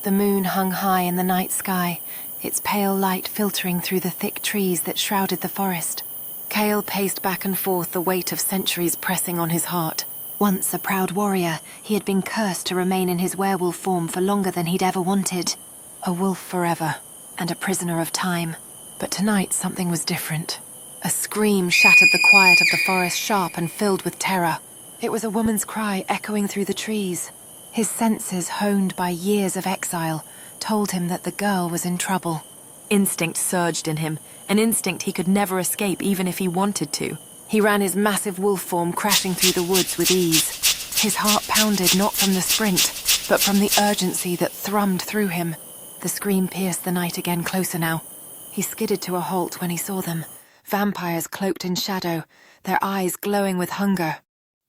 The moon hung high in the night sky, its pale light filtering through the thick trees that shrouded the forest. Kael paced back and forth, the weight of centuries pressing on his heart. Once a proud warrior, he had been cursed to remain in his werewolf form for longer than he'd ever wanted. A wolf forever, and a prisoner of time. But tonight something was different. A scream shattered the quiet of the forest, sharp and filled with terror. It was a woman's cry echoing through the trees. His senses, honed by years of exile, told him that the girl was in trouble. Instinct surged in him, an instinct he could never escape even if he wanted to. He ran his massive wolf form crashing through the woods with ease. His heart pounded not from the sprint, but from the urgency that thrummed through him. The scream pierced the night again, closer now. He skidded to a halt when he saw them. Vampires cloaked in shadow, their eyes glowing with hunger.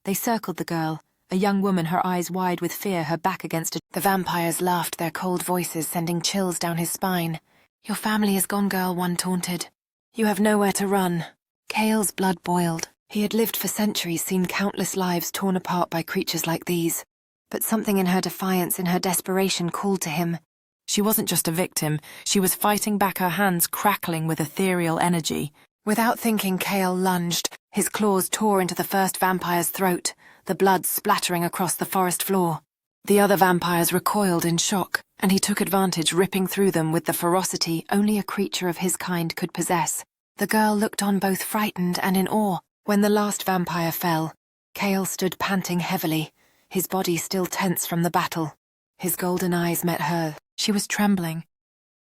They circled the girl, a young woman, her eyes wide with fear, her back against a... The vampires laughed, their cold voices sending chills down his spine. "Your family is gone, girl," one taunted. "You have nowhere to run." Kael's blood boiled. He had lived for centuries, seen countless lives torn apart by creatures like these. But something in her defiance, in her desperation, called to him. She wasn't just a victim, she was fighting back, her hands crackling with ethereal energy. Without thinking, Kael lunged. His claws tore into the first vampire's throat, the blood splattering across the forest floor. The other vampires recoiled in shock, and he took advantage, ripping through them with the ferocity only a creature of his kind could possess. The girl looked on, both frightened and in awe. When the last vampire fell, Kael stood panting heavily, his body still tense from the battle. His golden eyes met her. She was trembling,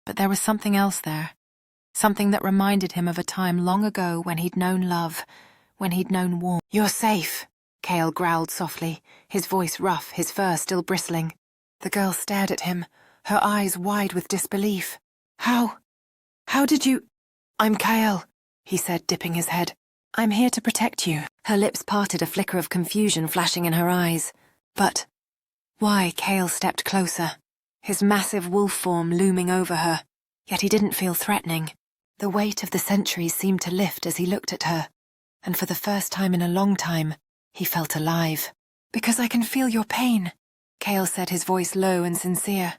but there was something else there. Something that reminded him of a time long ago when he'd known love, when he'd known warmth. "You're safe," Kael growled softly, his voice rough, his fur still bristling. The girl stared at him, her eyes wide with disbelief. How did you—" "I'm Kael," he said, dipping his head. "I'm here to protect you." Her lips parted, a flicker of confusion flashing in her eyes. "But why?" Kael stepped closer, his massive wolf form looming over her. Yet he didn't feel threatening. The weight of the centuries seemed to lift as he looked at her, and for the first time in a long time, he felt alive. "Because I can feel your pain," Kael said, his voice low and sincere.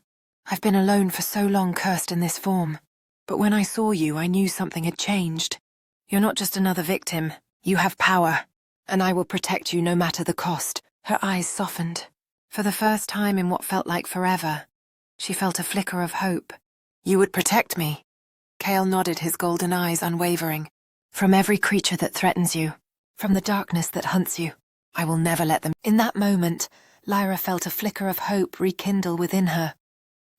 "I've been alone for so long, cursed in this form. But when I saw you, I knew something had changed. You're not just another victim. You have power, and I will protect you no matter the cost." Her eyes softened. For the first time in what felt like forever, she felt a flicker of hope. "You would protect me?" Kael nodded, his golden eyes unwavering. "From every creature that threatens you, from the darkness that hunts you, I will never let them." In that moment, Lyra felt a flicker of hope rekindle within her.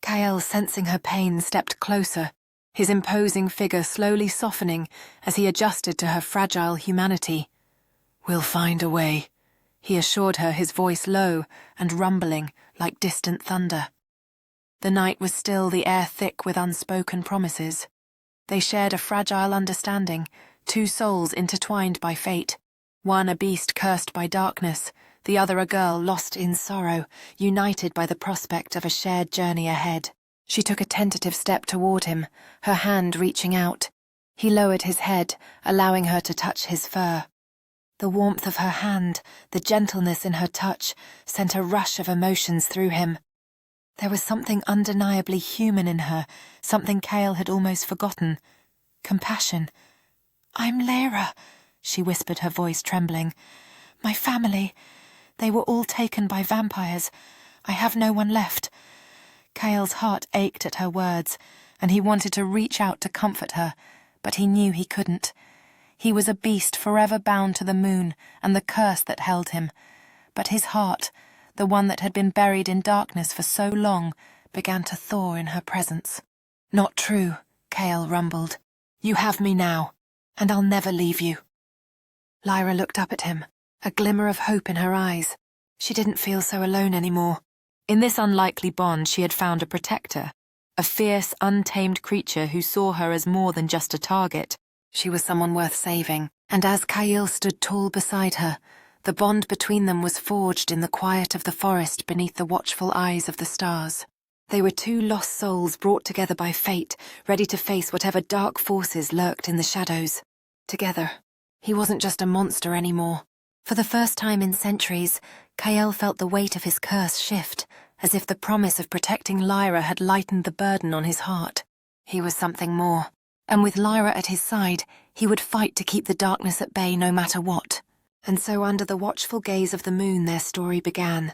Kael, sensing her pain, stepped closer, his imposing figure slowly softening as he adjusted to her fragile humanity. "We'll find a way," he assured her, his voice low and rumbling like distant thunder. The night was still, the air thick with unspoken promises. They shared a fragile understanding, two souls intertwined by fate. One a beast cursed by darkness, the other a girl lost in sorrow, united by the prospect of a shared journey ahead. She took a tentative step toward him, her hand reaching out. He lowered his head, allowing her to touch his fur. The warmth of her hand, the gentleness in her touch, sent a rush of emotions through him. There was something undeniably human in her, something Kael had almost forgotten. Compassion. "I'm Lyra," she whispered, her voice trembling. "My family. They were all taken by vampires. I have no one left." Kael's heart ached at her words, and he wanted to reach out to comfort her, but he knew he couldn't. He was a beast forever bound to the moon and the curse that held him. But his heart, the one that had been buried in darkness for so long, began to thaw in her presence. "Not true," Kael rumbled. "You have me now, and I'll never leave you." Lyra looked up at him, a glimmer of hope in her eyes. She didn't feel so alone anymore. In this unlikely bond she had found a protector, a fierce, untamed creature who saw her as more than just a target. She was someone worth saving, and as Kael stood tall beside her, the bond between them was forged in the quiet of the forest beneath the watchful eyes of the stars. They were two lost souls brought together by fate, ready to face whatever dark forces lurked in the shadows. Together, he wasn't just a monster anymore. For the first time in centuries, Kael felt the weight of his curse shift, as if the promise of protecting Lyra had lightened the burden on his heart. He was something more, and with Lyra at his side, he would fight to keep the darkness at bay no matter what. And so under the watchful gaze of the moon their story began,